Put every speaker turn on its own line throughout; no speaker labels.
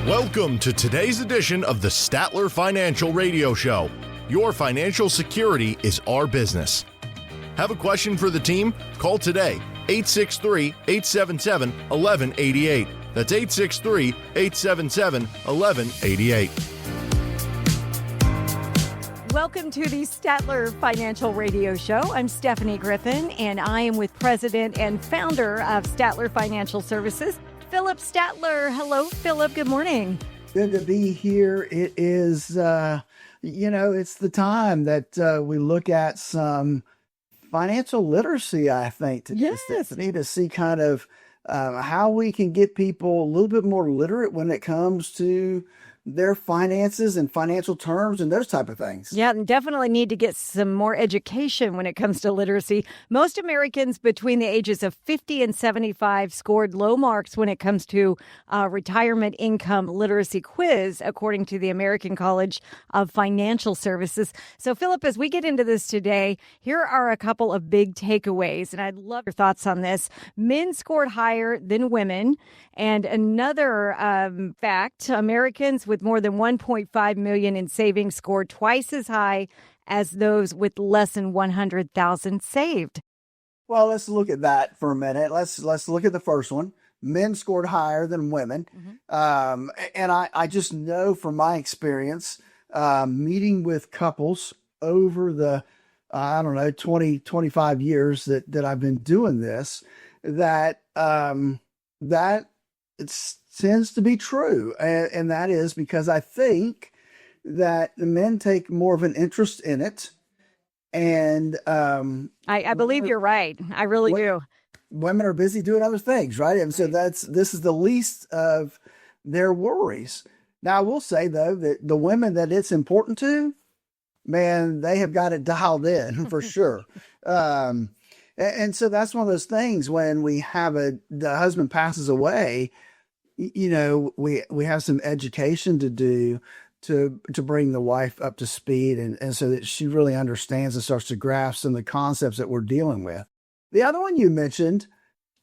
Welcome to today's edition of the Statler Financial Radio Show. Your financial security is our business. Have a question for the team? Call today, 863-877-1188. That's 863-877-1188.
Welcome to the Statler Financial Radio Show. I'm Stephanie Griffin, and I am with President and founder of Statler Financial Services, Phillip Statler. Hello, Phillip. Good morning.
Good to be here. It is, it's the time that we look at some financial literacy, I think, Stephanie, to see kind of how we can get people a little bit more literate when it comes to their finances and financial terms and those type of things.
Yeah, and definitely need to get some more education when it comes to literacy. Most Americans between the ages of 50 and 75 scored low marks when it comes to retirement income literacy quiz, according to the American College of Financial Services. So, Phillip, as we get into this today, here are a couple of big takeaways, and I'd love your thoughts on this. Men scored higher than women. And another fact, Americans with more than 1.5 million in savings scored twice as high as those with less than 100,000 saved.
Well, let's look at that for a minute. Let's look at the first one. Men scored higher than women. Mm-hmm. And I just know from my experience, meeting with couples over the, 20, 25 years that I've been doing this, that it tends to be true. And that is because I think that the men take more of an interest in it. And
I believe you're right. I really do.
Women are busy doing other things, right? And so this is the least of their worries. Now, I will say, though, that the women that it's important to, man, they have got it dialed in for sure. And so that's one of those things when we have the husband passes away, we have some education to do to bring the wife up to speed and so that she really understands and starts to grasp some of the concepts that we're dealing with. The other one you mentioned,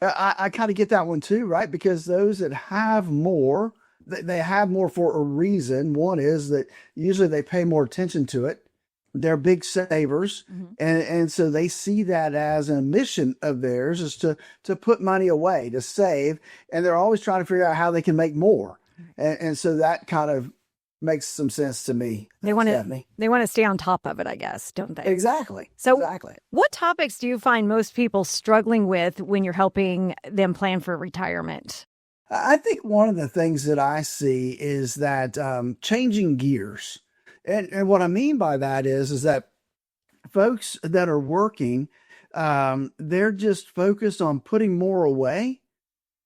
I kind of get that one too, right? Because those that have more, they have more for a reason. One is that usually they pay more attention to it. They're big savers. Mm-hmm. And so they see that as a mission of theirs is to put money away, to save. And they're always trying to figure out how they can make more. And so that kind of makes some sense to me.
They want to stay on top of it, I guess, don't they?
Exactly.
So
exactly.
What topics do you find most people struggling with when you're helping them plan for retirement?
I think one of the things that I see is that changing gears. And what I mean by that is that folks that are working, they're just focused on putting more away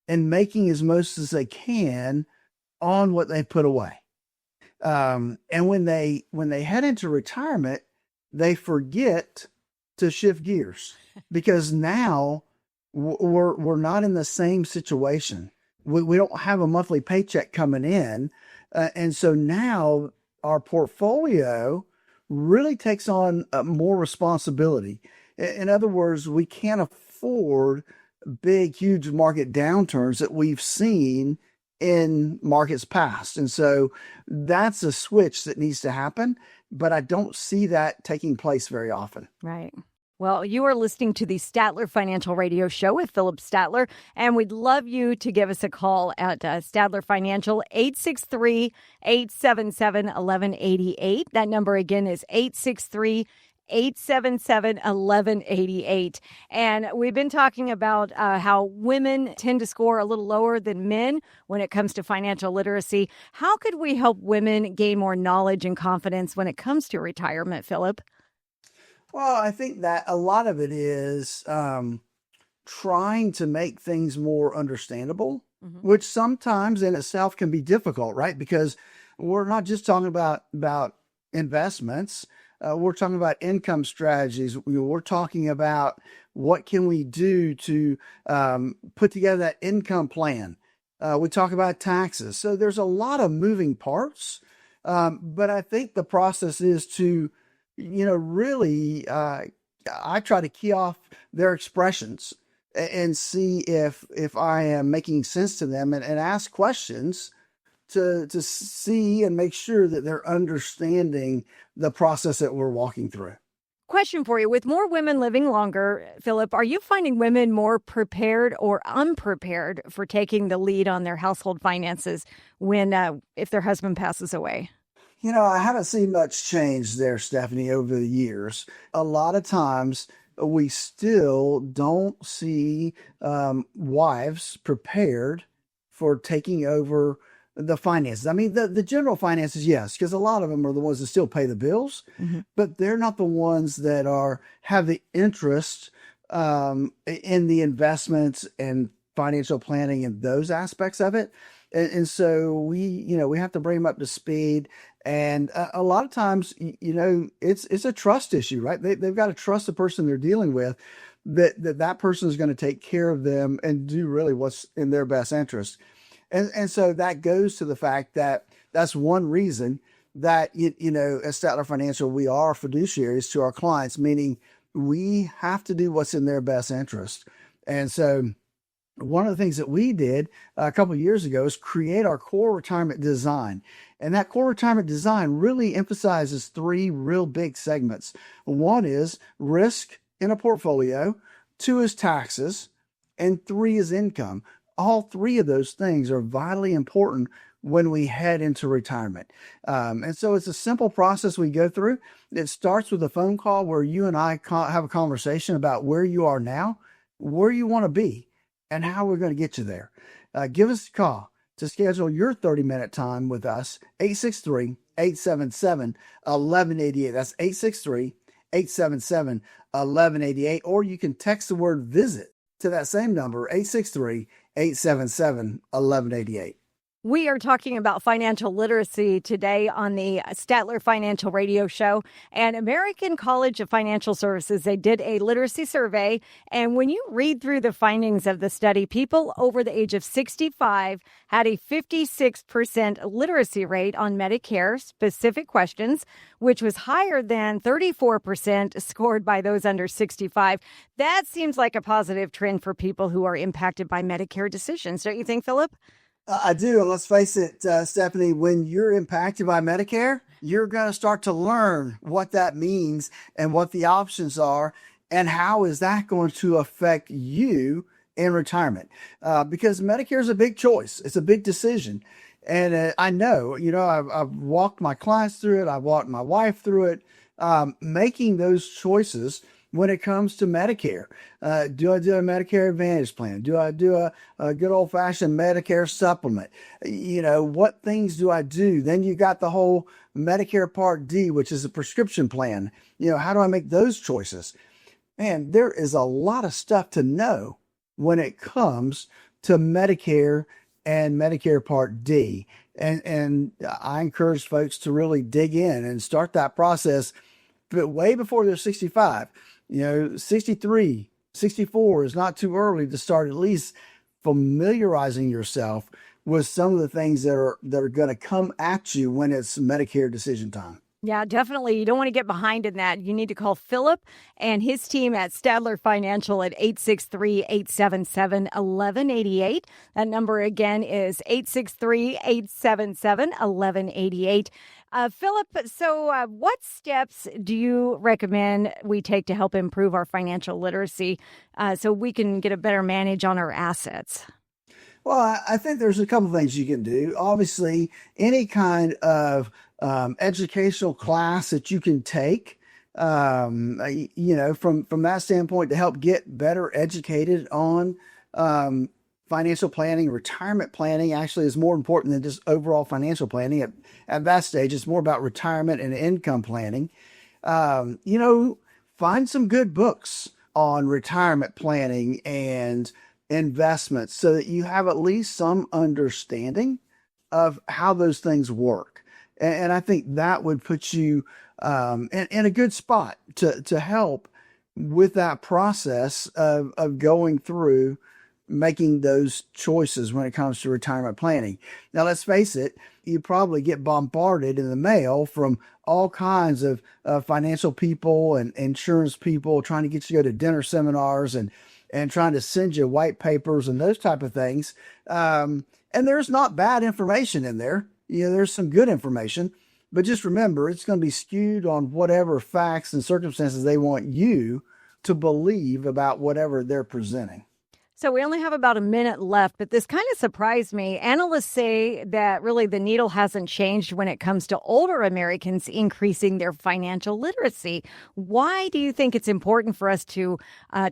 and making as most as they can on what they put away. And when they head into retirement, they forget to shift gears because now we're not in the same situation. We don't have a monthly paycheck coming in. And so now our portfolio really takes on more responsibility. In other words, we can't afford big, huge market downturns that we've seen in markets past. And so that's a switch that needs to happen, but I don't see that taking place very often.
Right. Well, you are listening to the Statler Financial Radio Show with Phillip Statler, and we'd love you to give us a call at Statler Financial, 863-877-1188. That number again is 863-877-1188. And we've been talking about how women tend to score a little lower than men when it comes to financial literacy. How could we help women gain more knowledge and confidence when it comes to retirement, Phillip?
Well, I think that a lot of it is trying to make things more understandable, mm-hmm. which sometimes in itself can be difficult, right? Because we're not just talking about investments. We're talking about income strategies. We're talking about what can we do to put together that income plan. We talk about taxes. So there's a lot of moving parts. But I think the process is to really, I try to key off their expressions and see if I am making sense to them and ask questions to see and make sure that they're understanding the process that we're walking through.
Question for you. With more women living longer, Philip, are you finding women more prepared or unprepared for taking the lead on their household finances if their husband passes away?
I haven't seen much change there, Stephanie, over the years. A lot of times we still don't see wives prepared for taking over the finances. I mean, the general finances, yes, because a lot of them are the ones that still pay the bills, but they're not the ones that have the interest in the investments and financial planning and those aspects of it. And so we have to bring them up to speed. And a lot of times, it's a trust issue, right? They've got to trust the person they're dealing with, that person is going to take care of them and do really what's in their best interest. And so that goes to the fact that that's one reason that, at Statler Financial, we are fiduciaries to our clients, meaning we have to do what's in their best interest. And so one of the things that we did a couple of years ago is create our core retirement design. And that core retirement design really emphasizes three real big segments. One is risk in a portfolio, two is taxes, and three is income. All three of those things are vitally important when we head into retirement. And so it's a simple process we go through. It starts with a phone call where you and I have a conversation about where you are now, where you want to be, and how we're going to get you there. Give us a call to schedule your 30-minute time with us, 863-877-1188. That's 863-877-1188. Or you can text the word visit to that same number, 863-877-1188.
We are talking about financial literacy today on the Statler Financial Radio Show. And American College of Financial Services, they did a literacy survey. And when you read through the findings of the study, people over the age of 65 had a 56% literacy rate on Medicare specific questions, which was higher than 34% scored by those under 65. That seems like a positive trend for people who are impacted by Medicare decisions. Don't you think, Phillip?
I do. And let's face it, Stephanie, when you're impacted by Medicare, you're going to start to learn what that means and what the options are and how is that going to affect you in retirement. Because Medicare is a big choice. It's a big decision. And I know, I've walked my clients through it. I've walked my wife through it, making those choices. When it comes to Medicare, do I do a Medicare Advantage plan? Do I do a good old-fashioned Medicare supplement? What things do I do? Then you got the whole Medicare Part D, which is a prescription plan. How do I make those choices? Man, there is a lot of stuff to know when it comes to Medicare and Medicare Part D. And I encourage folks to really dig in and start that process way before they're 65. 63, 64 is not too early to start at least familiarizing yourself with some of the things that are going to come at you when it's Medicare decision time.
Yeah, definitely. You don't want to get behind in that. You need to call Phillip and his team at Statler Financial at 863-877-1188. That number again is 863-877-1188. Phillip, so what steps do you recommend we take to help improve our financial literacy so we can get a better manage on our assets?
Well, I think there's a couple things you can do. Obviously, any kind of educational class that you can take, from that standpoint to help get better educated on financial planning, retirement planning actually is more important than just overall financial planning. At that stage, it's more about retirement and income planning. Find some good books on retirement planning and investments so that you have at least some understanding of how those things work. And I think that would put you in a good spot to help with that process of going through making those choices when it comes to retirement planning. Now, let's face it, you probably get bombarded in the mail from all kinds of financial people and insurance people trying to get you to go to dinner seminars and and trying to send you white papers and those type of things. And there's not bad information in there. There's some good information, but just remember, it's going to be skewed on whatever facts and circumstances they want you to believe about whatever they're presenting.
So we only have about a minute left, but this kind of surprised me. Analysts say that really the needle hasn't changed when it comes to older Americans increasing their financial literacy. Why do you think it's important for us to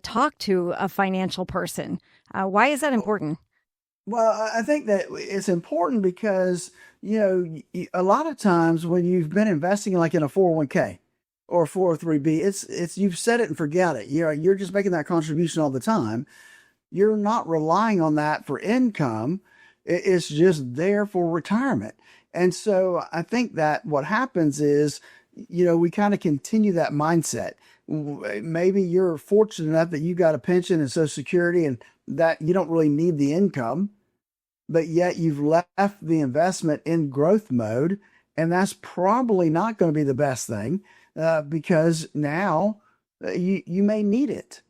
talk to a financial person? Why is that important?
Well, I think that it's important because, a lot of times when you've been investing like in a 401k or 403b, it's you've set it and forget it. You're just making that contribution all the time. You're not relying on that for income. It's just there for retirement. And so I think that what happens is, we kind of continue that mindset. Maybe you're fortunate enough that you got a pension and Social Security and that you don't really need the income, but yet you've left the investment in growth mode. And that's probably not going to be the best thing because now you may need it.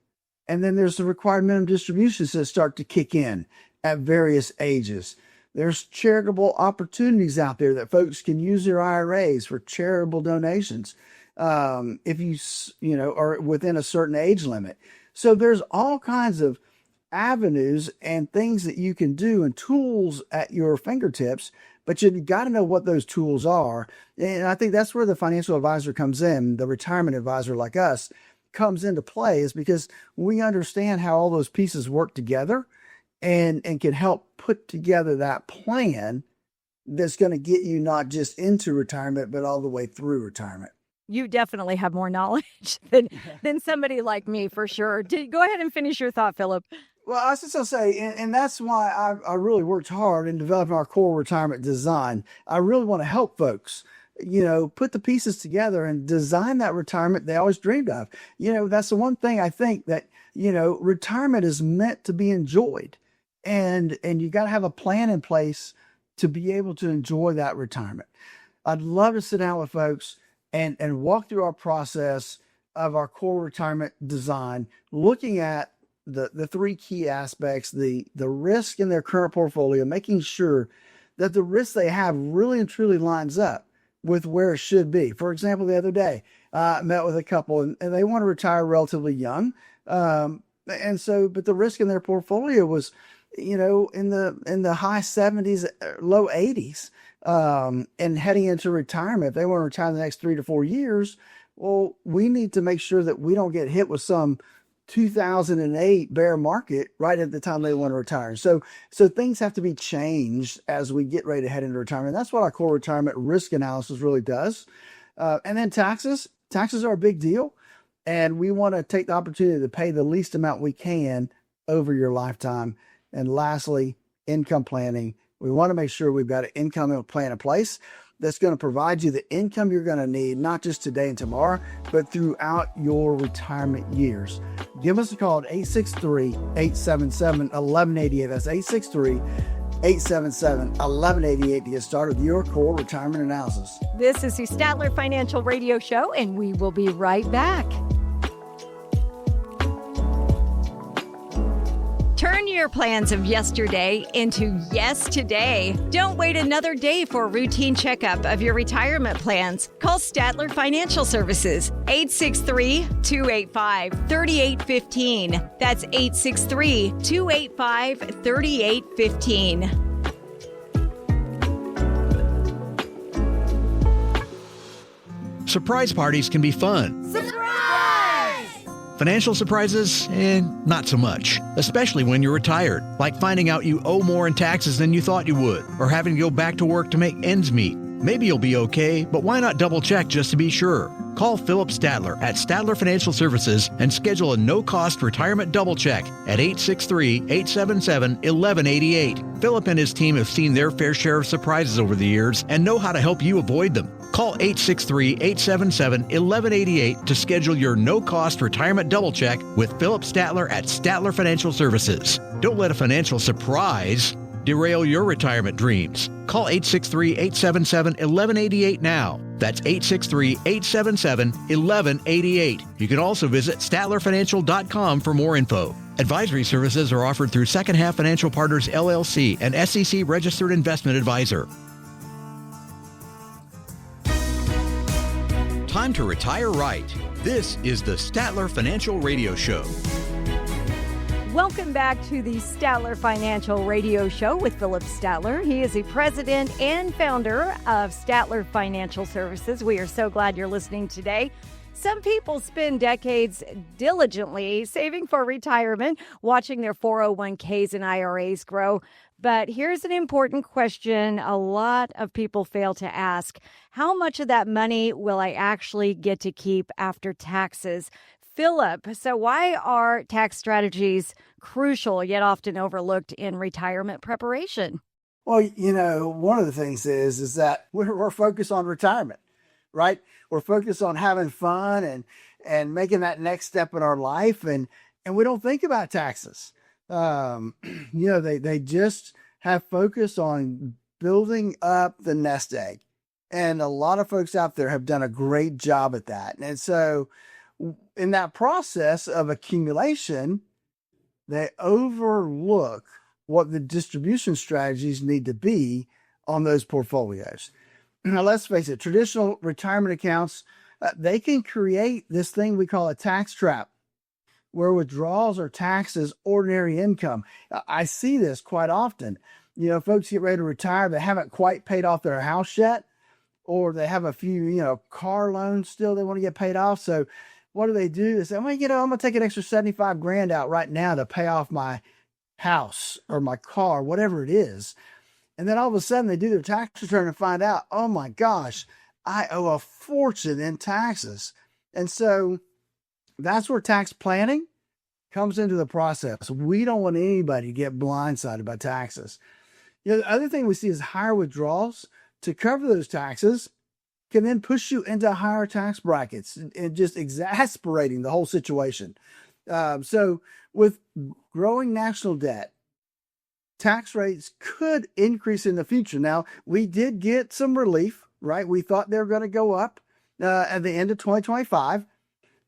And then there's the required minimum distributions that start to kick in at various ages. There's charitable opportunities out there that folks can use their IRAs for charitable donations if you are within a certain age limit. So there's all kinds of avenues and things that you can do and tools at your fingertips, but you've got to know what those tools are. And I think that's where the financial advisor comes in, the retirement advisor like us, comes into play, is because we understand how all those pieces work together and can help put together that plan that's going to get you not just into retirement, but all the way through retirement.
You definitely have more knowledge than somebody like me, for sure. Go ahead and finish your thought, Phillip.
Well, I was just going to say, and that's why I really worked hard in developing our core retirement design. I really want to help folks put the pieces together and design that retirement they always dreamed of. That's the one thing I think that, retirement is meant to be enjoyed, and you got to have a plan in place to be able to enjoy that retirement. I'd love to sit down with folks and walk through our process of our core retirement design, looking at the three key aspects, the risk in their current portfolio, making sure that the risk they have really and truly lines up with where it should be. For example, the other day, I met with a couple and they want to retire relatively young. But the risk in their portfolio was, in the high 70s, low 80s, and heading into retirement. If they want to retire in the next 3 to 4 years, well, we need to make sure that we don't get hit with some 2008 bear market right at the time they want to retire. So things have to be changed as we get ready to head into retirement. That's what our core retirement risk analysis really does. And then taxes are a big deal. And we want to take the opportunity to pay the least amount we can over your lifetime. And lastly, income planning. We want to make sure we've got an income plan in place that's going to provide you the income you're going to need, not just today and tomorrow, but throughout your retirement years. Give us a call at 863-877-1188. That's 863-877-1188 to get started with your core retirement analysis.
This is the Statler Financial Radio Show, and we will be right back. Turn your plans of yesterday into yes today. Don't wait another day for a routine checkup of your retirement plans. Call Statler Financial Services, 863-285-3815. That's 863-285-3815.
Surprise parties can be fun. Financial surprises, not so much, especially when you're retired, like finding out you owe more in taxes than you thought you would, or having to go back to work to make ends meet. Maybe you'll be okay, but why not double check just to be sure? Call Phillip Statler at Statler Financial Services and schedule a no-cost retirement double check at 863-877-1188. Phillip and his team have seen their fair share of surprises over the years and know how to help you avoid them. Call 863-877-1188 to schedule your no-cost retirement double check with Phillip Statler at Statler Financial Services. Don't let a financial surprise derail your retirement dreams. Call 863-877-1188 now. That's 863-877-1188. You can also visit StatlerFinancial.com for more info. Advisory services are offered through Second Half Financial Partners, LLC, an SEC-registered investment advisor. Time to retire right. This is the Statler Financial Radio Show.
Welcome back to the Statler Financial Radio Show with Phillip Statler. He is the president and founder of Statler Financial Services. We are so glad you're listening today. Some people spend decades diligently saving for retirement, watching their 401ks and IRAs grow. But here's an important question a lot of people fail to ask. How much of that money will I actually get to keep after taxes? Phillip, so why are tax strategies crucial yet often overlooked in retirement preparation?
Well, one of the things is that we're focused on retirement, right? We're focused on having fun and making that next step in our life, and we don't think about taxes. They just have focus on building up the nest egg, and a lot of folks out there have done a great job at that. And so, in that process of accumulation, they overlook what the distribution strategies need to be on those portfolios. Now, let's face it, traditional retirement accounts, they can create this thing we call a tax trap, where withdrawals are taxed as ordinary income. I see this quite often. Folks get ready to retire, they haven't quite paid off their house yet, or they have a few, car loans still they want to get paid off. So what do? They say, I'm going to take an extra 75 grand out right now to pay off my house or my car, whatever it is. And then all of a sudden they do their tax return and find out, oh my gosh, I owe a fortune in taxes. And so that's where tax planning comes into the process. We don't want anybody to get blindsided by taxes. The other thing we see is higher withdrawals to cover those taxes can then push you into higher tax brackets and just exasperating the whole situation. So with growing national debt, tax rates could increase in the future. Now, we did get some relief, right? We thought they were going to go up at the end of 2025,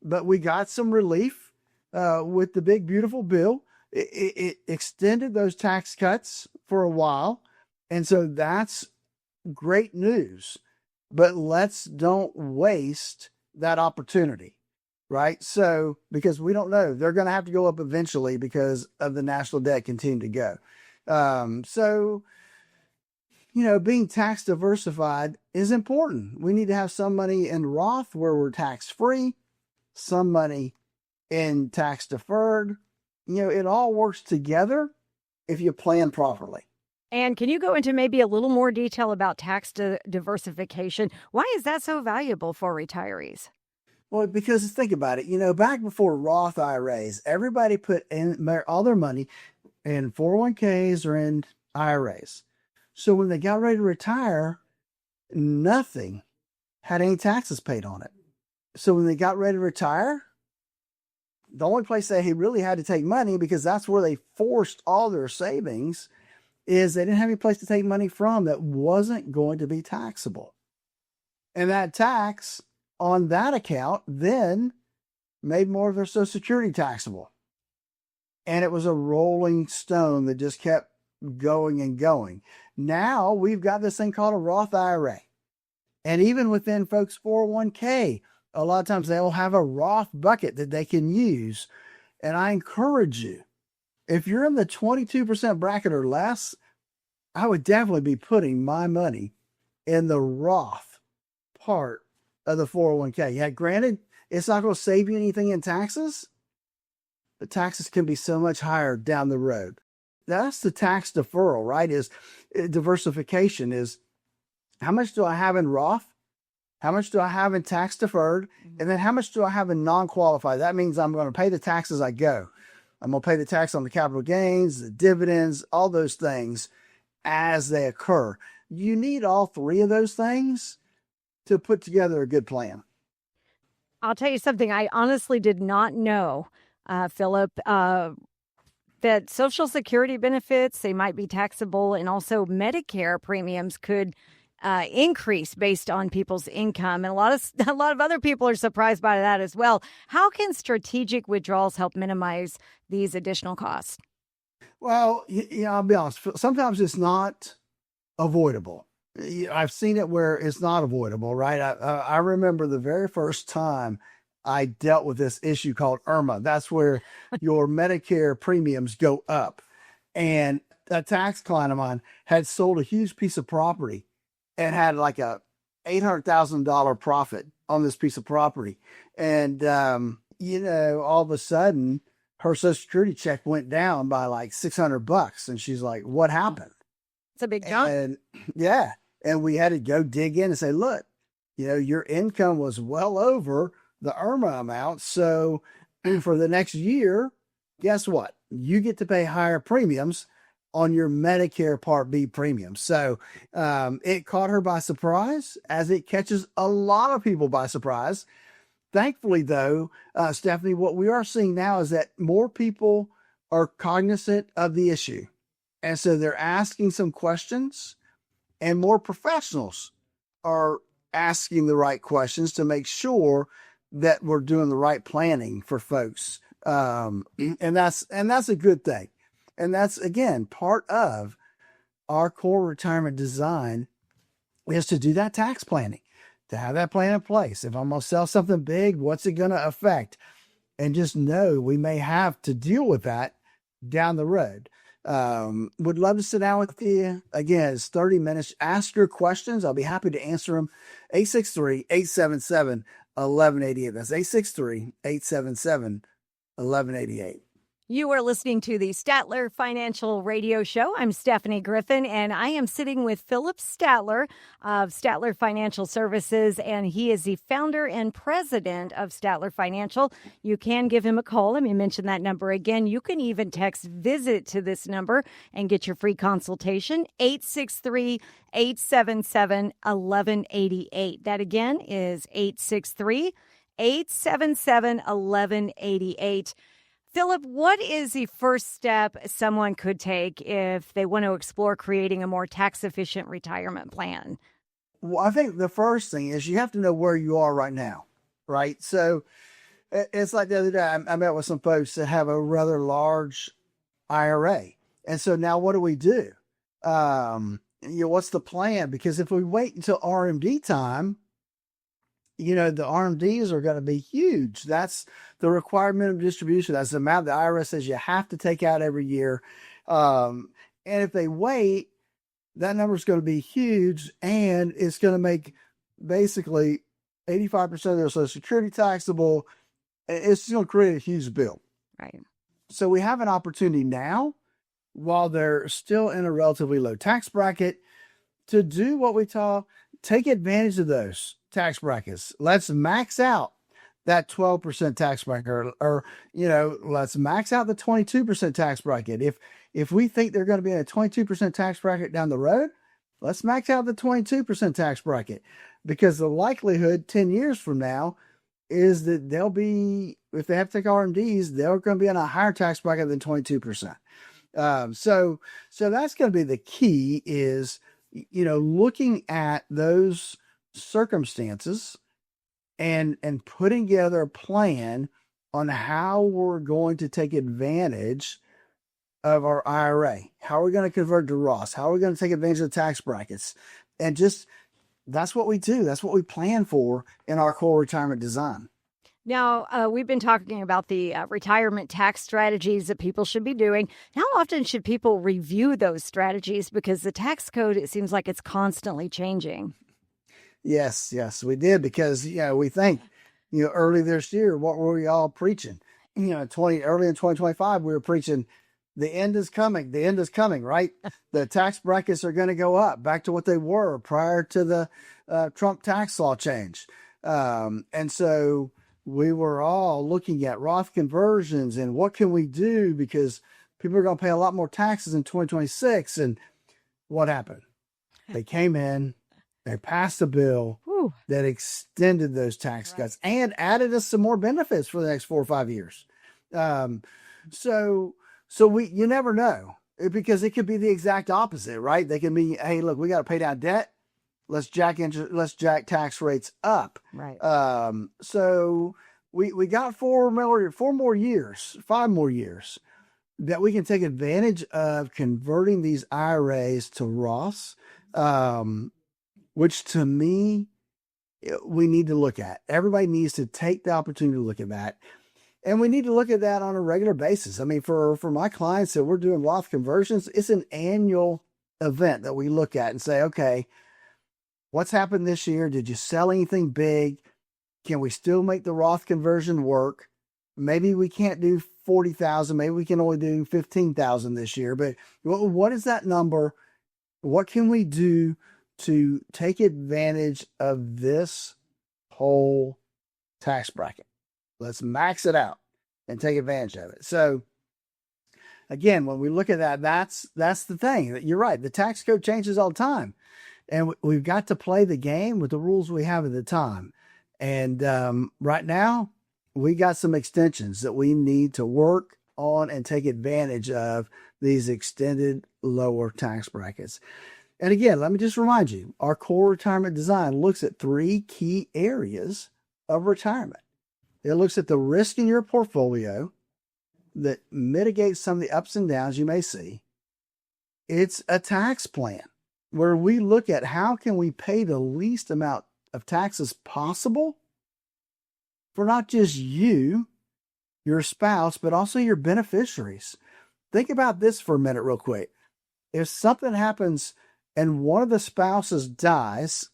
but we got some relief with the big, beautiful bill. It extended those tax cuts for a while. And so that's great news. But let's don't waste that opportunity, right? So, because we don't know, they're going to have to go up eventually because of the national debt continue to go. Being tax diversified is important. We need to have some money in Roth where we're tax free, some money in tax deferred. It all works together if you plan properly.
And can you go into maybe a little more detail about tax diversification? Why is that so valuable for retirees?
Well, because think about it. Back before Roth IRAs, everybody put in all their money in 401ks or in IRAs. So when they got ready to retire, nothing had any taxes paid on it. So when they got ready to retire, the only place they really had to take money, because that's where they forced all their savings, is they didn't have any place to take money from that wasn't going to be taxable. And that tax on that account then made more of their Social Security taxable. And it was a rolling stone that just kept going and going. Now we've got this thing called a Roth IRA. And even within folks' 401k, a lot of times they'll have a Roth bucket that they can use. And I encourage you, if you're in the 22% bracket or less, I would definitely be putting my money in the Roth part of the 401k. Yeah, granted, it's not going to save you anything in taxes, but taxes can be so much higher down the road. That's the tax deferral, right? Is diversification is how much do I have in Roth? How much do I have in tax deferred? And then how much do I have in non-qualified? That means I'm going to pay the tax as I go. I'm going to pay the tax on the capital gains, the dividends, all those things as they occur. You need all three of those things to put together a good plan.
I'll tell you something. I honestly did not know, Phillip, that Social Security benefits, they might be taxable, and also Medicare premiums could increase based on people's income, and a lot of other people are surprised by that as well. How can strategic withdrawals help minimize these additional costs?
Well, I'll be honest. Sometimes it's not avoidable. I've seen it where it's not avoidable, right? I remember the very first time I dealt with this issue called IRMA. That's where your Medicare premiums go up. And a tax client of mine had sold a huge piece of property and had like a $800,000 profit on this piece of property. And, all of a sudden her Social Security check went down by like $600. And she's like, what happened?
It's a big jump.
And yeah. And we had to go dig in and say, look, your income was well over the IRMA amount. So for the next year, guess what? You get to pay higher premiums on your Medicare Part B premium. So it caught her by surprise, as it catches a lot of people by surprise. Thankfully, though, Stephanie, what we are seeing now is that more people are cognizant of the issue. And so they're asking some questions, and more professionals are asking the right questions to make sure that we're doing the right planning for folks. And that's a good thing. And that's, again, part of our core retirement design is to do that tax planning, to have that plan in place. If I'm going to sell something big, what's it going to affect? And just know we may have to deal with that down the road. Would love to sit down with you. Again, it's 30 minutes. Ask your questions. I'll be happy to answer them. 863-877-1188. That's 863-877-1188.
You are listening to the Statler Financial Radio Show. I'm Stephanie Griffin, and I am sitting with Phillip Statler of Statler Financial Services, and he is the founder and president of Statler Financial. You can give him a call. Let me mention that number again. You can even text VISIT to this number and get your free consultation, 863-877-1188. That again is 863-877-1188. Phillip, what is the first step someone could take if they want to explore creating a more tax-efficient retirement plan?
Well, I think the first thing is you have to know where you are right now, right? So it's like the other day, I met with some folks that have a rather large IRA. And so now what do we do? What's the plan? Because if we wait until RMD time, the RMDs are going to be huge. That's the required minimum distribution. That's the amount the IRS says you have to take out every year. And if they wait, that number is going to be huge, and it's going to make basically 85% of their Social Security taxable. It's going to create a huge bill.
Right.
So we have an opportunity now, while they're still in a relatively low tax bracket, to do what we call take advantage of those tax brackets. Let's max out that 12% tax bracket, or let's max out the 22% tax bracket. If we think they're going to be in a 22% tax bracket down the road, let's max out the 22% tax bracket, because the likelihood 10 years from now is that they'll be, if they have to take RMDs, they're going to be in a higher tax bracket than 22%. So that's going to be the key, is, looking at those circumstances and putting together a plan on how we're going to take advantage of our IRA. How are we going to convert to Roth? How are we going to take advantage of the tax brackets? And just, that's what we do. That's what we plan for in our core retirement design.
Now, we've been talking about the retirement tax strategies that people should be doing. How often should people review those strategies? Because the tax code, it seems like it's constantly changing.
Yes, we did, because, we think, early this year, what were we all preaching? Early in 2025, we were preaching, the end is coming, right? The tax brackets are going to go up back to what they were prior to the Trump tax law change. And so we were all looking at Roth conversions and what can we do, because people are going to pay a lot more taxes in 2026. And what happened? They came in, they passed a bill that extended those tax cuts and added us some more benefits for the next 4 or 5 years. So you never know, because it could be the exact opposite, right? They can be, hey, look, we got to pay down debt. let's jack tax rates up.
Right.
So we got 5 more years that we can take advantage of converting these IRAs to Roths, which to me, we need to look at. Everybody needs to take the opportunity to look at that. And we need to look at that on a regular basis. I mean, for my clients that we're doing Roth conversions, it's an annual event that we look at and say, okay, what's happened this year? Did you sell anything big? Can we still make the Roth conversion work? Maybe we can't do 40,000. Maybe we can only do 15,000 this year. But what is that number? What can we do to take advantage of this whole tax bracket? Let's max it out and take advantage of it. So again, when we look at that, that's the thing. You're right. The tax code changes all the time. And we've got to play the game with the rules we have at the time. And right now, we got some extensions that we need to work on and take advantage of these extended lower tax brackets. And again, let me just remind you, our core retirement design looks at 3 key areas of retirement. It looks at the risk in your portfolio that mitigates some of the ups and downs you may see. It's a tax plan where we look at how can we pay the least amount of taxes possible for not just you, your spouse, but also your beneficiaries. Think about this for a minute real quick. If something happens and one of the spouses dies,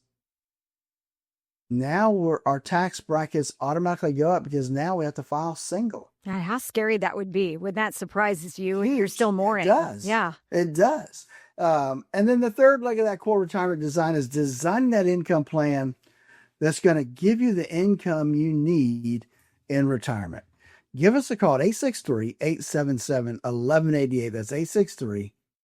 now our tax brackets automatically go up because now we have to file single.
God, how scary that would be when that surprises you and you're still more in
it. Does.
Yeah.
It does. And then the third leg of that core retirement design is designing that income plan that's going to give you the income you need in retirement. Give us a call at 863-877-1188. That's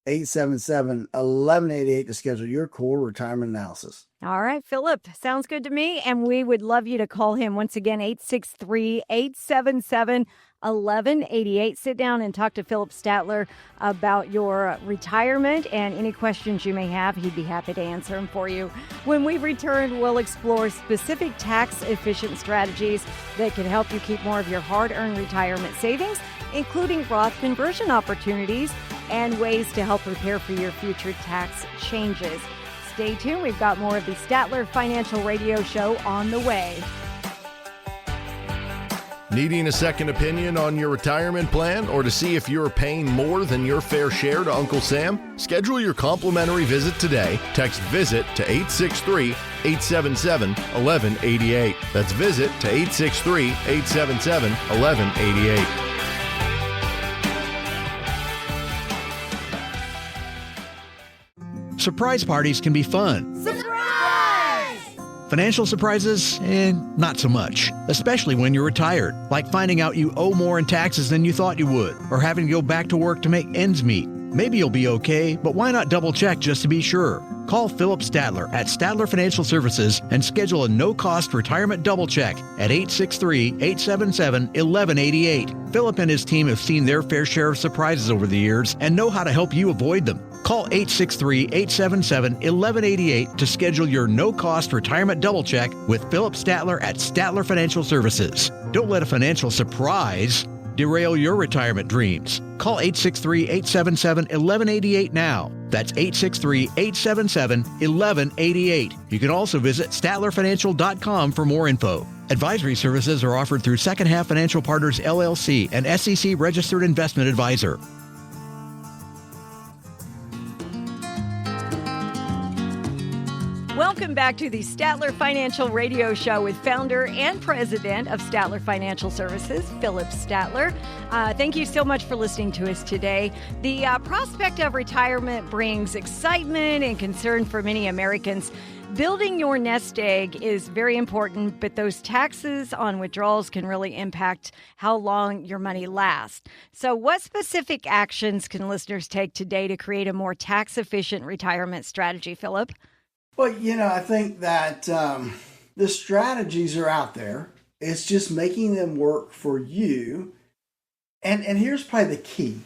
863-877-1188 to schedule your core retirement analysis.
All right, Phillip, sounds good to me. And we would love you to call him once again, 863-877-1188. Sit down and talk to Phillip Statler about your retirement and any questions you may have. He'd be happy to answer them for you. When we return, we'll explore specific tax-efficient strategies that can help you keep more of your hard-earned retirement savings, including Roth conversion opportunities and ways to help prepare for your future tax changes. Stay tuned. We've got more of the Statler Financial Radio Show on the way.
Needing a second opinion on your retirement plan or to see if you're paying more than your fair share to Uncle Sam? Schedule your complimentary visit today. Text VISIT to 863-877-1188. That's VISIT to 863-877-1188.
Surprise parties can be fun.
Surprise!
Financial surprises, not so much. Especially when you're retired, like finding out you owe more in taxes than you thought you would, or having to go back to work to make ends meet. Maybe you'll be okay, but why not double check just to be sure? Call Phillip Statler at Statler Financial Services and schedule a no-cost retirement double check at 863-877-1188. Phillip and his team have seen their fair share of surprises over the years and know how to help you avoid them. Call 863-877-1188 to schedule your no-cost retirement double check with Phillip Statler at Statler Financial Services. Don't let a financial surprise derail your retirement dreams. Call 863-877-1188 now. That's 863-877-1188. You can also visit StatlerFinancial.com for more info. Advisory services are offered through Second Half Financial Partners, LLC, an SEC registered investment advisor.
Welcome back to the Statler Financial Radio Show with founder and president of Statler Financial Services, Phillip Statler. Thank you so much for listening to us today. The prospect of retirement brings excitement and concern for many Americans. Building your nest egg is very important, but those taxes on withdrawals can really impact how long your money lasts. So what specific actions can listeners take today to create a more tax-efficient retirement strategy, Phillip?
Well, I think that the strategies are out there. It's just making them work for you. And here's probably the key.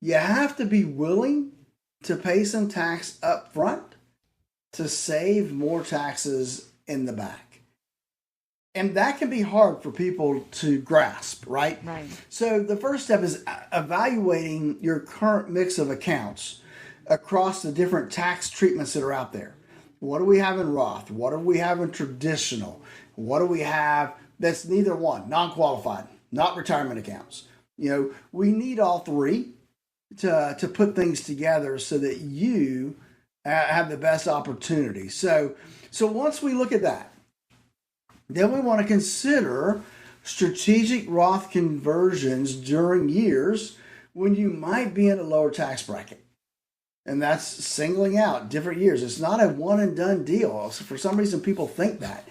You have to be willing to pay some tax up front, to save more taxes in the back. And that can be hard for people to grasp, right?
Right.
So the first step is evaluating your current mix of accounts across the different tax treatments that are out there. What do we have in Roth? What do we have in traditional? What do we have that's neither one, non-qualified, not retirement accounts? We need all three to put things together so that you have the best opportunity. So once we look at that, then we want to consider strategic Roth conversions during years when you might be in a lower tax bracket. And that's singling out different years. It's not a one and done deal. So for some reason, people think that.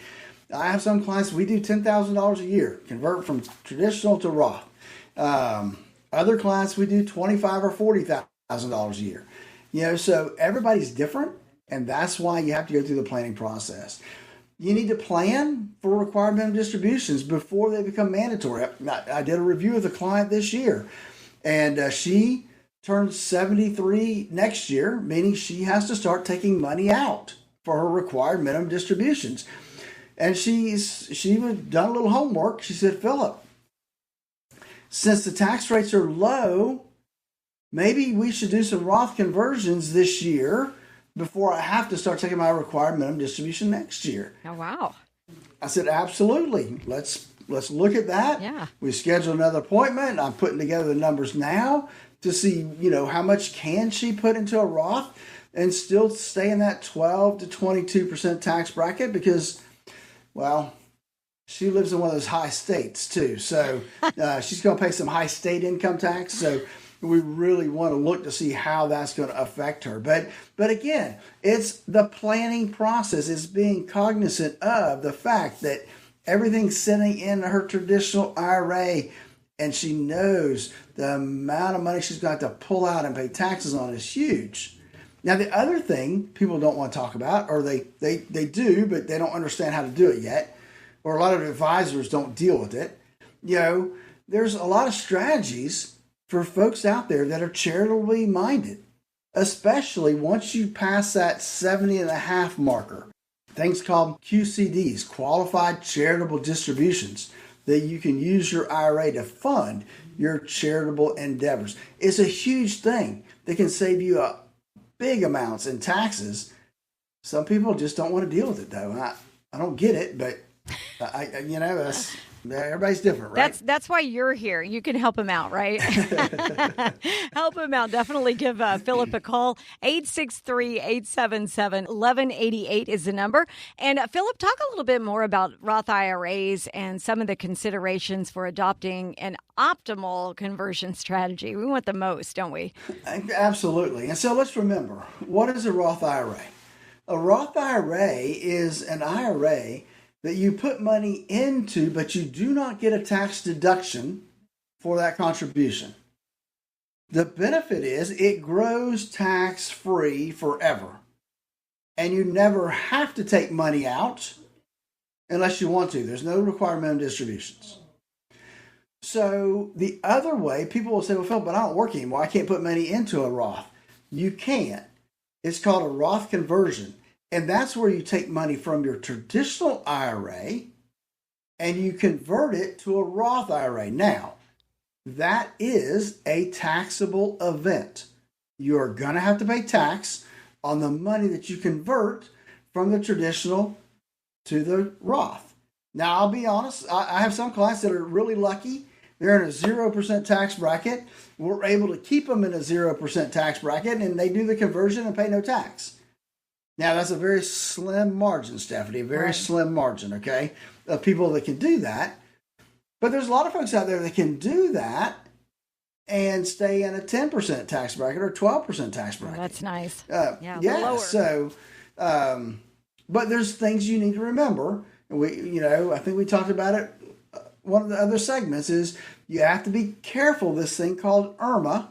I have some clients, we do $10,000 a year, convert from traditional to Roth. Other clients, we do $25,000 or $40,000 a year. So everybody's different, and that's why you have to go through the planning process. You need to plan for required minimum distributions before they become mandatory. I did a review with a client this year, and she turns 73 next year, meaning she has to start taking money out for her required minimum distributions. And she done a little homework. She said, Phillip, since the tax rates are low, maybe we should do some Roth conversions this year before I have to start taking my required minimum distribution next year.
Oh, wow.
I said, absolutely. Let's look at that.
Yeah.
We scheduled another appointment. I'm putting together the numbers now to see, how much can she put into a Roth and still stay in that 12 to 22% tax bracket because, well, she lives in one of those high states too. So she's going to pay some high state income tax. So we really want to look to see how that's going to affect her. But again, it's the planning process. It's being cognizant of the fact that everything's sitting in her traditional IRA, and she knows the amount of money she's got to pull out and pay taxes on is huge. Now, the other thing people don't want to talk about, or they do, but they don't understand how to do it yet, or a lot of advisors don't deal with it. There's a lot of strategies for folks out there that are charitably minded, especially once you pass that 70.5 marker. Things called QCDs, qualified charitable distributions, that you can use your IRA to fund your charitable endeavors. It's a huge thing that can save you big amounts in taxes. Some people just don't want to deal with it, though. I don't get it, but everybody's different, right?
That's why you're here. You can help him out, right? Help him out. Definitely give Phillip a call. 863-877-1188 is the number. And Phillip, talk a little bit more about Roth IRAs and some of the considerations for adopting an optimal conversion strategy. We want the most, don't we?
Absolutely. And so let's remember, what is a Roth IRA? A Roth IRA is an IRA that you put money into, but you do not get a tax deduction for that contribution. The benefit is it grows tax-free forever, and you never have to take money out unless you want to. There's no required minimum distributions. So the other way, people will say, well, Phil, but I don't work anymore. I can't put money into a Roth. You can. It's called a Roth conversion. And that's where you take money from your traditional IRA and you convert it to a Roth IRA. Now, that is a taxable event. You're going to have to pay tax on the money that you convert from the traditional to the Roth. Now, I'll be honest, I have some clients that are really lucky. They're in a 0% tax bracket. We're able to keep them in a 0% tax bracket, and they do the conversion and pay no tax. Now, that's a very slim margin, Stephanie, a very slim margin, okay, of people that can do that. But there's a lot of folks out there that can do that and stay in a 10% tax bracket or 12% tax bracket.
Oh, that's nice.
Yeah.
Lower.
So, but there's things you need to remember. I think we talked about it. One of the other segments is you have to be careful of this thing called IRMA.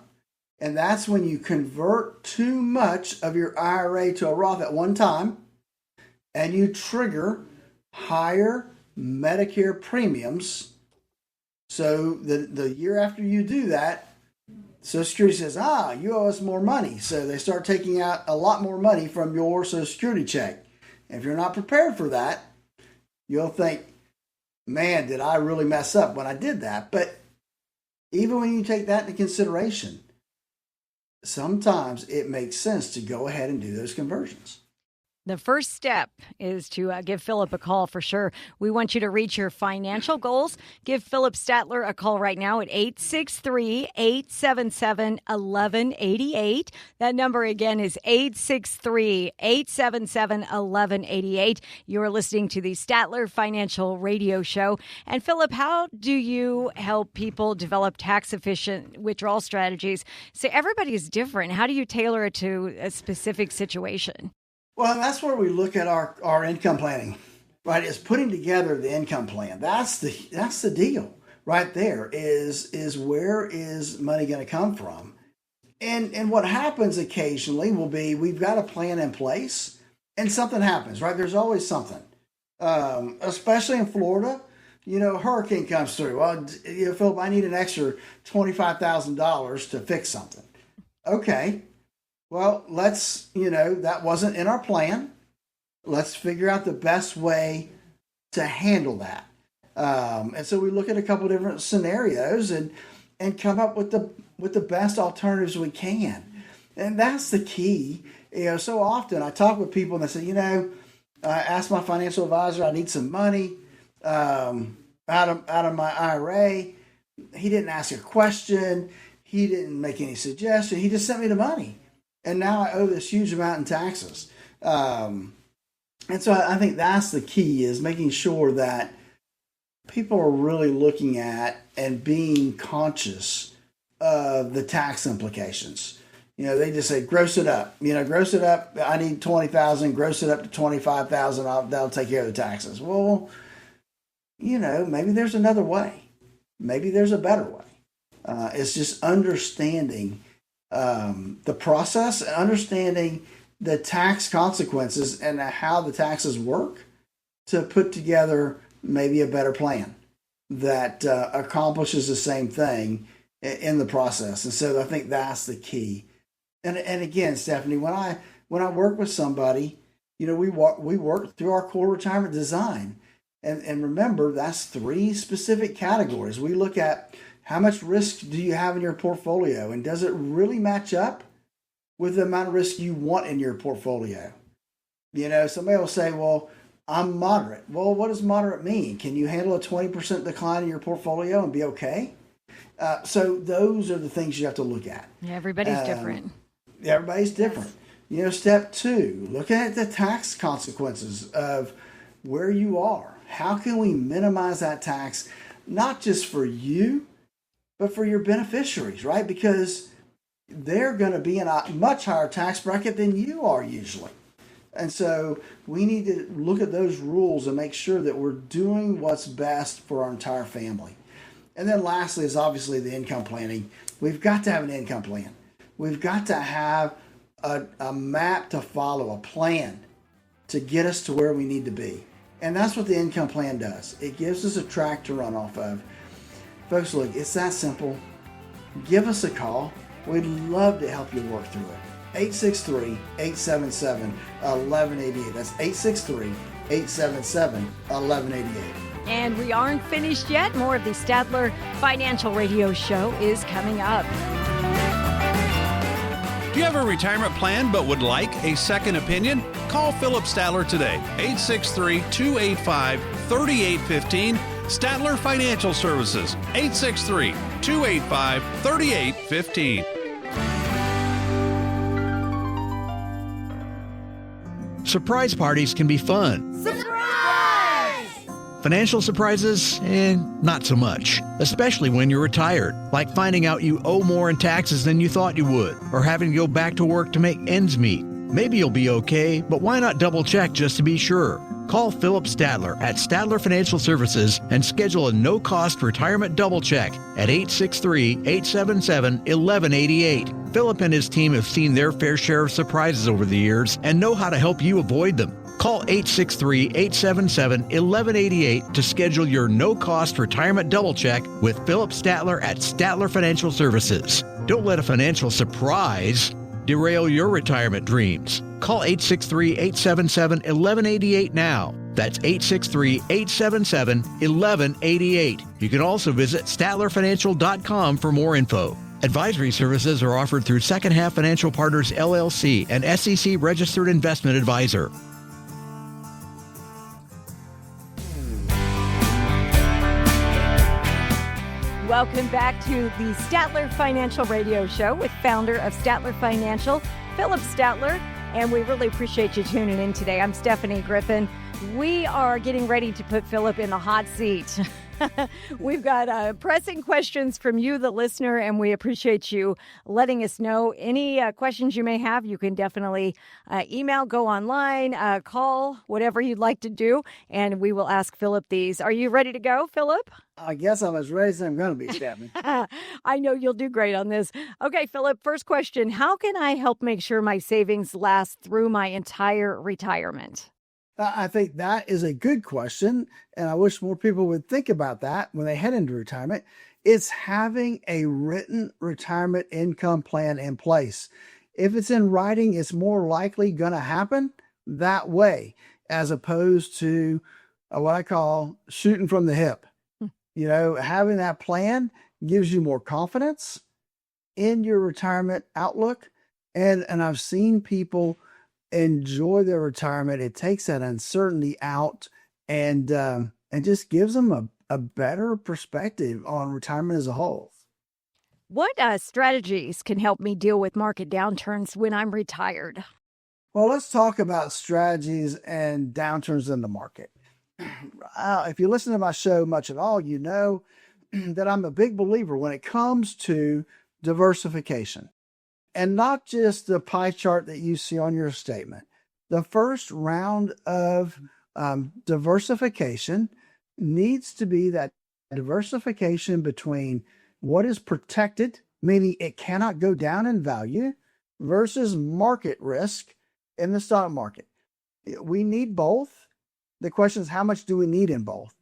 And that's when you convert too much of your IRA to a Roth at one time and you trigger higher Medicare premiums. So the year after you do that, Social Security says, you owe us more money. So they start taking out a lot more money from your Social Security check. If you're not prepared for that, you'll think, man, did I really mess up when I did that? But even when you take that into consideration, sometimes it makes sense to go ahead and do those conversions.
The first step is to give Phillip a call for sure. We want you to reach your financial goals. Give Phillip Statler a call right now at 863-877-1188. That number again is 863-877-1188. You're listening to the Statler Financial Radio Show. And Phillip, how do you help people develop tax-efficient withdrawal strategies? So everybody is different. How do you tailor it to a specific situation?
Well, that's where we look at our income planning, right? Is putting together the income plan. That's the deal right there is where is money going to come from? And what happens occasionally will be we've got a plan in place and something happens, right? There's always something, especially in Florida. Hurricane comes through. Well, Phillip, I need an extra $25,000 to fix something. Okay. Well, that wasn't in our plan. Let's figure out the best way to handle that. And so we look at a couple different scenarios and come up with the best alternatives we can. And that's the key. So often I talk with people and they say, I asked my financial advisor, I need some money out of my IRA. He didn't ask a question. He didn't make any suggestion. He just sent me the money. And now I owe this huge amount in taxes. And so I think that's the key, is making sure that people are really looking at and being conscious of the tax implications. They just say, gross it up. Gross it up. I need $20,000. Gross it up to $25,000. That'll take care of the taxes. Well, maybe there's another way. Maybe there's a better way. It's just understanding the process, understanding the tax consequences and how the taxes work to put together maybe a better plan that accomplishes the same thing in the process. And so I think that's the key. And again, Stephanie, when I work with somebody, we work through our core retirement design. And remember, that's 3 specific categories. We look at how much risk do you have in your portfolio, and does it really match up with the amount of risk you want in your portfolio? Somebody will say, well, I'm moderate. Well, what does moderate mean? Can you handle a 20% decline in your portfolio and be okay? So those are the things you have to look at.
Yeah, everybody's different.
Everybody's different. Yes. Step 2, looking at the tax consequences of where you are. How can we minimize that tax, not just for you, but for your beneficiaries, right? Because they're going to be in a much higher tax bracket than you are usually. And so we need to look at those rules and make sure that we're doing what's best for our entire family. And then lastly is obviously the income planning. We've got to have an income plan. We've got to have a map to follow, a plan to get us to where we need to be. And that's what the income plan does. It gives us a track to run off of. Folks, look, it's that simple. Give us a call. We'd love to help you work through it. 863-877-1188. That's 863-877-1188.
And we aren't finished yet. More of the Statler Financial Radio Show is coming up.
Do you have a retirement plan but would like a second opinion? Call Phillip Statler today, 863-285-3815. Statler Financial Services, 863-285-3815.
Surprise parties can be fun.
Surprise!
Financial surprises, not so much. Especially when you're retired, like finding out you owe more in taxes than you thought you would, or having to go back to work to make ends meet. Maybe you'll be okay, but why not double check just to be sure? Call Phillip Statler at Statler Financial Services and schedule a no-cost retirement double check at 863-877-1188. Phillip and his team have seen their fair share of surprises over the years and know how to help you avoid them. Call 863-877-1188 to schedule your no-cost retirement double check with Phillip Statler at Statler Financial Services. Don't let a financial surprise derail your retirement dreams. Call 863-877-1188 now. That's 863-877-1188. You can also visit statlerfinancial.com for more info. Advisory services are offered through Second Half Financial Partners, LLC, an SEC registered investment advisor.
Welcome back to the Statler Financial Radio Show with founder of Statler Financial, Phillip Statler, and we really appreciate you tuning in today. I'm Stephanie Griffin. We are getting ready to put Phillip in the hot seat. We've got pressing questions from you, the listener, and we appreciate you letting us know. Any questions you may have, you can definitely email, go online, call, whatever you'd like to do, and we will ask Phillip these. Are you ready to go, Phillip?
I guess I'm as ready as I'm going to be, Stephanie.
I know you'll do great on this. Okay, Phillip, first question. How can I help make sure my savings last through my entire retirement?
I think that is a good question, and I wish more people would think about that when they head into retirement. It's having a written retirement income plan in place. If it's in writing, it's more likely going to happen that way, as opposed to what I call shooting from the hip. You know, having that plan gives you more confidence in your retirement outlook. And I've seen people enjoy their retirement. It takes that uncertainty out and just gives them a better perspective on retirement as a whole.
What strategies can help me deal with market downturns when I'm retired?
Well, let's talk about strategies and downturns in the market. If you listen to my show much at all, you know that I'm a big believer when it comes to diversification. And not just the pie chart that you see on your statement. The first round of diversification needs to be that diversification between what is protected, meaning it cannot go down in value, versus market risk in the stock market. We need both. The question is, how much do we need in both?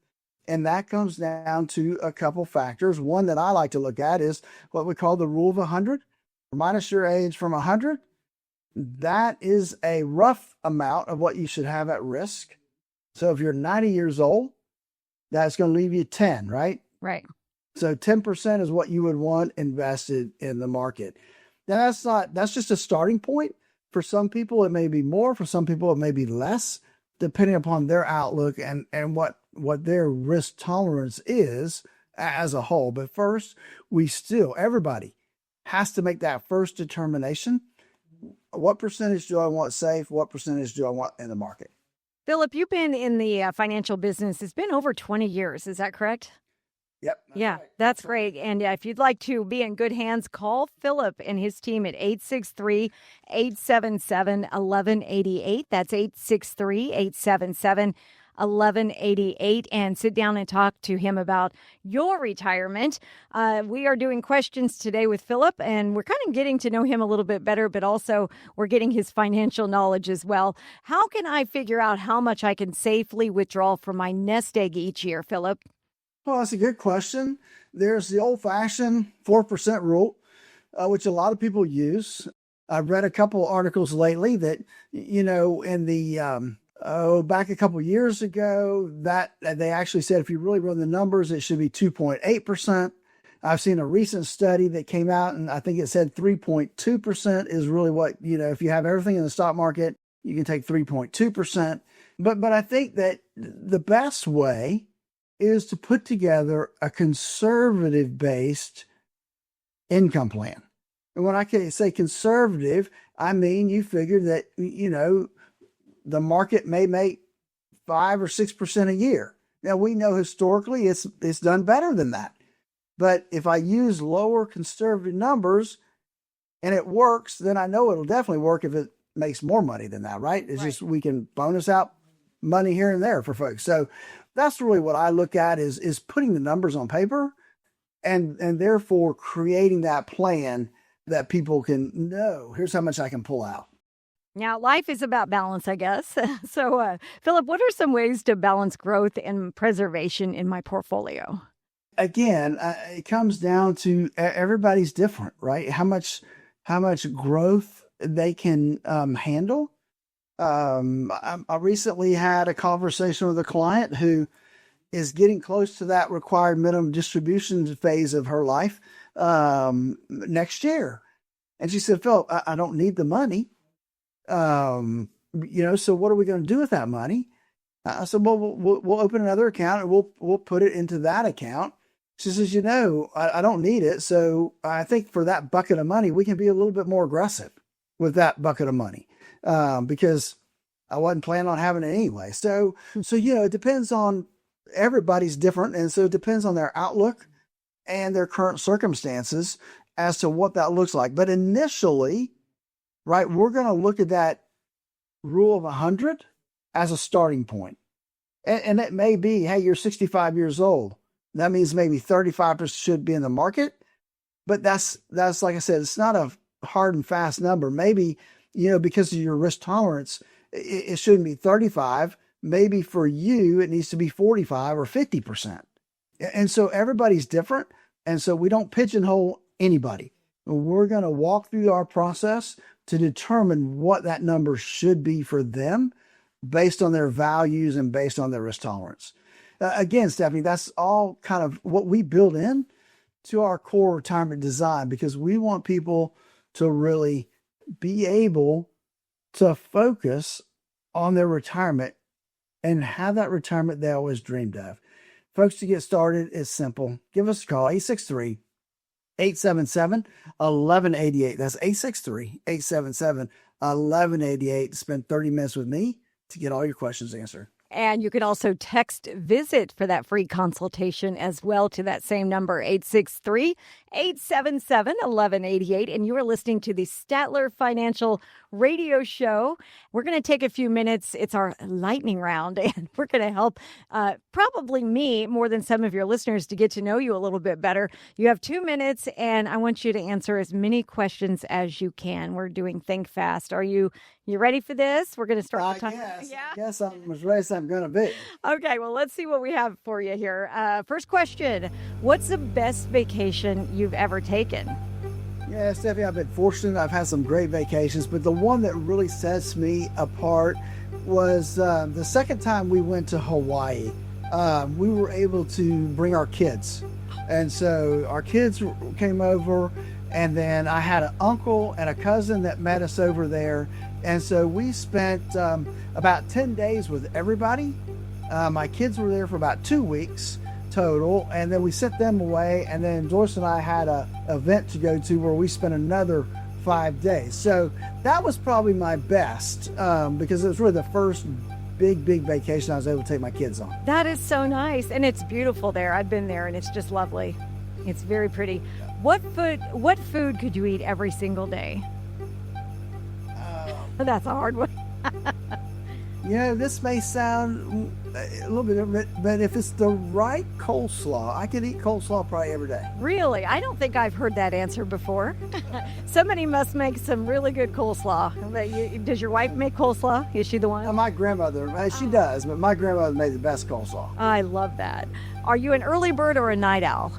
And that comes down to a couple factors. One that I like to look at is what we call the rule of 100. Minus your age from 100, that is a rough amount of what you should have at risk. So if you're 90 years old, that's going to leave you 10, right?
Right.
So 10% is what you would want invested in the market. Now that's just a starting point. For some people, it may be more. For some people, it may be less, depending upon their outlook and what their risk tolerance is as a whole. But first, everybody has to make that first determination. What percentage do I want safe? What percentage do I want in the market?
Phillip, you've been in the financial business. It's been over 20 years. Is that correct?
Yep.
Yeah,
right.
That's great. And if you'd like to be in good hands, call Phillip and his team at 863-877-1188. That's 863-877-1188. 1188 and sit down and talk to him about your retirement. We are doing questions today with Phillip, and we're kind of getting to know him a little bit better, but also we're getting his financial knowledge as well. How can I figure out how much I can safely withdraw from my nest egg each year, Phillip?
Well, that's a good question. There's the old-fashioned 4% rule, which a lot of people use. I've read a couple articles lately that, in the back a couple years ago, that they actually said if you really run the numbers, it should be 2.8%. I've seen a recent study that came out, and I think it said 3.2% is really what, if you have everything in the stock market, you can take 3.2%. But I think that the best way is to put together a conservative-based income plan. And when I say conservative, I mean you figure that, the market may make 5 or 6% a year. Now, we know historically it's done better than that. But if I use lower conservative numbers and it works, then I know it'll definitely work if it makes more money than that, right? It's just we can bonus out money here and there for folks. So that's really what I look at is putting the numbers on paper and therefore creating that plan that people can know, here's how much I can pull out.
Now, life is about balance, I guess. So, Phillip, what are some ways to balance growth and preservation in my portfolio?
Again, it comes down to everybody's different, right? How much growth they can handle. I recently had a conversation with a client who is getting close to that required minimum distribution phase of her life next year. And she said, Phil, I don't need the money. So what are we going to do with that money? I said, well, we'll open another account and we'll put it into that account. She says, I don't need it. So I think for that bucket of money, we can be a little bit more aggressive with that bucket of money because I wasn't planning on having it anyway. So it depends on everybody's different. And so it depends on their outlook and their current circumstances as to what that looks like. But initially, right, we're going to look at that rule of 100 as a starting point. And it may be, hey, you're 65 years old. That means maybe 35% should be in the market. But that's like I said, it's not a hard and fast number. Maybe, because of your risk tolerance, it shouldn't be 35. Maybe for you, it needs to be 45 or 50%. And so everybody's different. And so we don't pigeonhole anybody. We're going to walk through our process to determine what that number should be for them based on their values and based on their risk tolerance. Again, Stephanie, that's all kind of what we build in to our core retirement design because we want people to really be able to focus on their retirement and have that retirement they always dreamed of. Folks, to get started is simple. Give us a call, 863-877-1188. That's 863-877-1188 to spend 30 minutes with me to get all your questions answered.
And you can also text VISIT for that free consultation as well to that same number, 863-877-1188. And you are listening to the Statler Financial Radio Show. We're going to take a few minutes. It's our lightning round, and we're going to help probably me more than some of your listeners to get to know you a little bit better. You have 2 minutes, and I want you to answer as many questions as you can. We're doing Think Fast. Are you ready for this? We're going to start the time.
Yes, I'm as ready as I'm going to be.
Okay, well, let's see what we have for you here. First question, what's the best vacation you've ever taken?
Yeah, Stephanie, I've been fortunate. I've had some great vacations, but the one that really sets me apart was the second time we went to Hawaii. We were able to bring our kids. And so our kids came over, and then I had an uncle and a cousin that met us over there. And so we spent about 10 days with everybody. My kids were there for about 2 weeks total, and then we sent them away, and then Joyce and I had an event to go to where we spent another 5 days. So that was probably my best because it was really the first big vacation I was able to take my kids on.
That is so nice, and it's beautiful there. I've been there, and it's just lovely. It's very pretty. What food could you eat every single day? That's a hard one.
This may sound a little bit different, but if it's the right coleslaw, I could eat coleslaw probably every day.
Really? I don't think I've heard that answer before. Somebody must make some really good coleslaw. Does your wife make coleslaw? Is she the one?
My grandmother, she does, but my grandmother made the best coleslaw.
I love that. Are you an early bird or a night owl?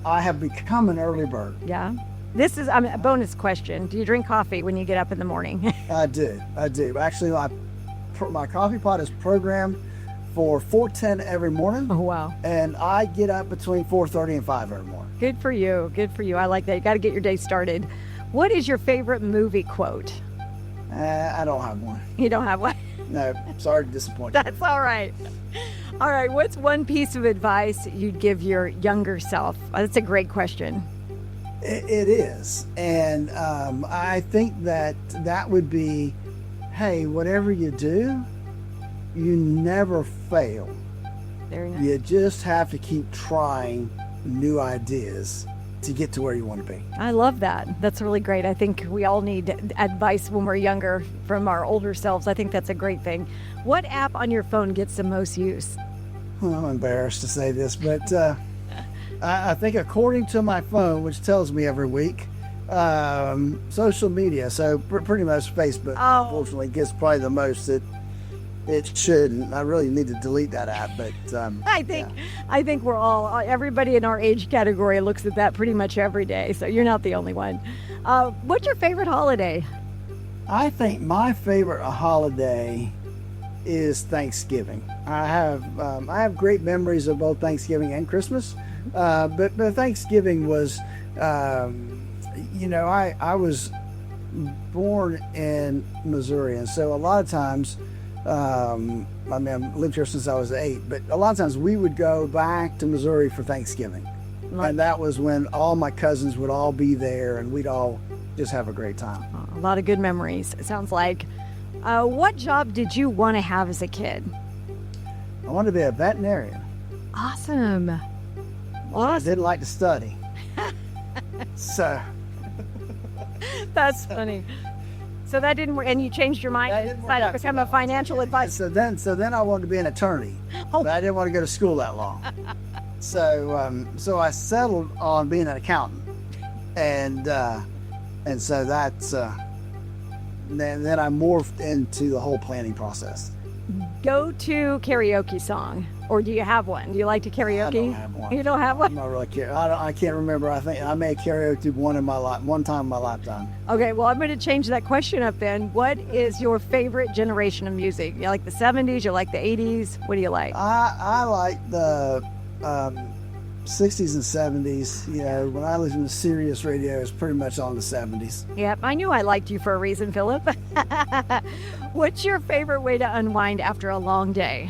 I have become an early bird.
Yeah? This is a bonus question. Do you drink coffee when you get up in the morning?
I do. Actually, my coffee pot is programmed for 4:10 every morning.
Oh, wow.
And I get up between 4:30 and 5 every morning.
Good for you. I like that. You got to get your day started. What is your favorite movie quote?
I don't have one.
You don't have one?
No, sorry to disappoint you.
That's all right. All right, what's one piece of advice you'd give your younger self? That's a great question.
It is. And I think that would be, hey, whatever you do, you never fail.
Very nice.
You just have to keep trying new ideas to get to where you want to be.
I love that. That's really great. I think we all need advice when we're younger from our older selves. I think that's a great thing. What app on your phone gets the most use?
Well, I'm embarrassed to say this, but I think according to my phone, which tells me every week, social media, so pretty much Facebook, unfortunately, gets probably the most that it shouldn't. I really need to delete that app, but
I think we're all, everybody in our age category looks at that pretty much every day, so you're not the only one. What's your favorite holiday?
I think my favorite holiday is Thanksgiving. I have great memories of both Thanksgiving and Christmas, but Thanksgiving was, I was born in Missouri, and so a lot of times, I've lived here since I was 8, but a lot of times we would go back to Missouri for Thanksgiving. And that was when all my cousins would all be there, and we'd all just have a great time.
A lot of good memories, it sounds like. What job did you want to have as a kid?
I wanted to be a veterinarian.
Awesome.
I didn't like to study. So.
That's funny. So that didn't work, and you changed your mind and decided to become a financial advisor.
So then I wanted to be an attorney, but I didn't want to go to school that long. So I settled on being an accountant, and so that's then I morphed into the whole planning process.
Go-to karaoke song, or do you have one? Do you like to karaoke?
I don't have one.
You don't have one?
I'm not really care. I can't remember. I think I may have karaoke one time in my lifetime.
Okay, well, I'm going to change that question up then. What is your favorite generation of music? You like the 70s? You like the 80s? What do you like?
I like the 60s and 70s. You know, when I listen to Sirius radio, it's pretty much on the 70s.
Yep, I knew I liked you for a reason, Philip. What's your favorite way to unwind after a long day?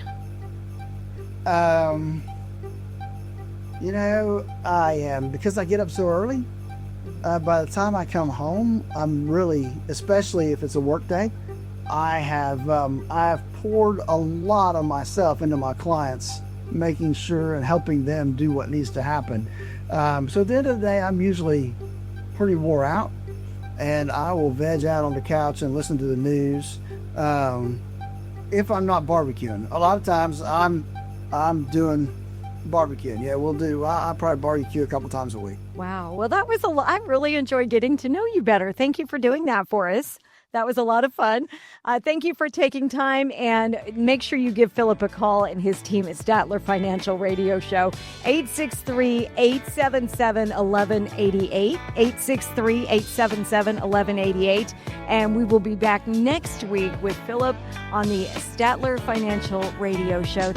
Because I get up so early, by the time I come home, I'm really, especially if it's a work day, I have poured a lot of myself into my clients, making sure and helping them do what needs to happen. So at the end of the day, I'm usually pretty wore out, and I will veg out on the couch and listen to the news. If I'm not barbecuing, a lot of times I'm doing barbecuing. Yeah, I'll probably barbecue a couple times a week. Wow. Well, that was I really enjoyed getting to know you better. Thank you for doing that for us. That was a lot of fun. Thank you for taking time, and make sure you give Phillip a call and his team at Statler Financial Radio Show, 863-877-1188, 863-877-1188. And we will be back next week with Phillip on the Statler Financial Radio Show.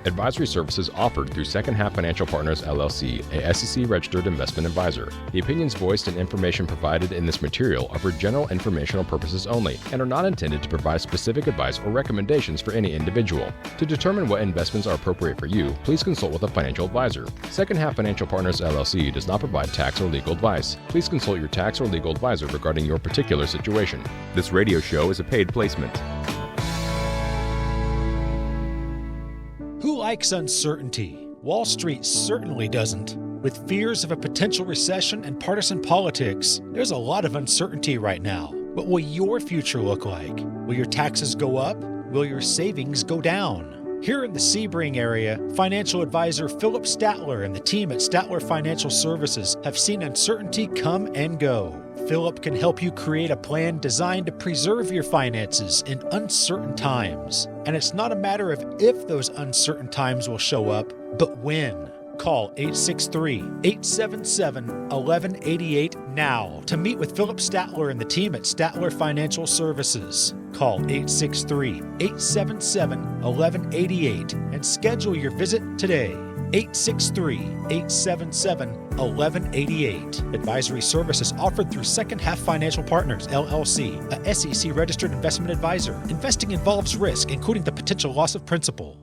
Advisory services offered through Second Half Financial Partners, LLC, a SEC-registered investment advisor. The opinions voiced and information provided in this material are for general informational purposes only and are not intended to provide specific advice or recommendations for any individual. To determine what investments are appropriate for you, please consult with a financial advisor. Second Half Financial Partners, LLC does not provide tax or legal advice. Please consult your tax or legal advisor regarding your particular situation. This radio show is a paid placement.
Who likes uncertainty? Wall Street certainly doesn't. With fears of a potential recession and partisan politics, there's a lot of uncertainty right now. What will your future look like? Will your taxes go up? Will your savings go down? Here in the Sebring area, financial advisor Phillip Statler and the team at Statler Financial Services have seen uncertainty come and go. Phillip can help you create a plan designed to preserve your finances in uncertain times. And it's not a matter of if those uncertain times will show up, but when. Call 863-877-1188 now to meet with Phillip Statler and the team at Statler Financial Services. Call 863-877-1188 and schedule your visit today. 863-877-1188. Advisory services offered through Second Half Financial Partners, LLC, a SEC-registered investment advisor. Investing involves risk, including the potential loss of principal.